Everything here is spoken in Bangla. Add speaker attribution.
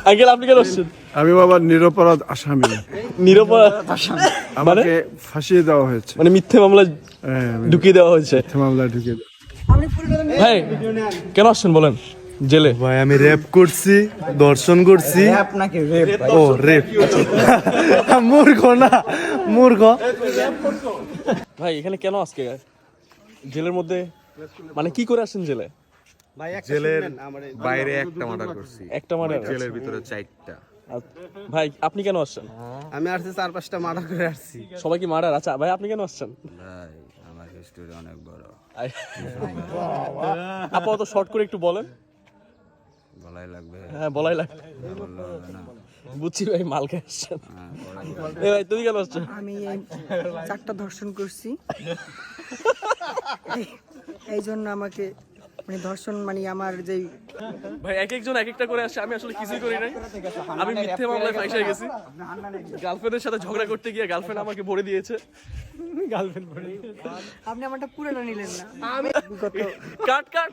Speaker 1: আঙ্কেল আপনি কেন আসছেন?
Speaker 2: আমি বাবা নিরপরাধ আসামি,
Speaker 1: নিরপরাধ আসামি মানে
Speaker 2: আমাকে ফাঁসিয়ে দেওয়া হয়েছে।
Speaker 1: মানে মিথ্যে মামলায়
Speaker 2: হ্যাঁ,
Speaker 1: ঢুকিয়ে দেওয়া হয়েছে।
Speaker 2: মামলায় ঢুকে দেওয়া।
Speaker 1: ভাই কেন আসছেন বলেন জেলে?
Speaker 3: ভাই আমি রেপ করছি, দর্শন করছি। ও রেপ, মূর্খ না মূর্খ।
Speaker 1: ভাই এখানে কেন আজকে জেলের মধ্যে মানে কি করে আসছেন জেলে?
Speaker 4: জেলের বাইরে একটা মার্ডার করছি,
Speaker 1: একটা মার্ডার।
Speaker 4: জেলের ভিতরে 4টা।
Speaker 1: ভাই আপনি কেন আসছেন?
Speaker 3: আমি আসছি 4-5টা মার্ডার করে আসছি।
Speaker 1: সবাই কি মার্ডার? আচ্ছা ভাই আপনি কেন আসছেন?
Speaker 4: ভাই আমার হিস্টোরি অনেক বড়,
Speaker 1: আপাতত শর্ট করে একটু বলেন।
Speaker 4: বলাই লাগবে।
Speaker 1: হ্যাঁ বলাই লাগবে।
Speaker 4: বললে হবে না।
Speaker 1: বুঝছি ভাই মাল খেয়ে আসছেন।
Speaker 4: হ্যাঁ, বলাই লাগবে।
Speaker 1: এ ভাই তুমি কেন আসছো?
Speaker 5: আমি এই 4টা ধর্ষণ করছি, এই জন্য আমাকে মানে ধর্ষণ মানে আমার যেই
Speaker 1: ভাই এক একজন এক একটা করে আসছে, আমি আসলে কিছুই করি নাই। আমি মিথ্যে মামলায় ফাঁসে গেছি। গার্লফ্রেন্ডের সাথে ঝগড়া করতে গিয়ে গার্লফ্রেন্ড আমাকে ভরে দিয়েছে।
Speaker 5: আপনি আমারটা পুরোটা নিলেন না। আমি
Speaker 1: কাট কাট।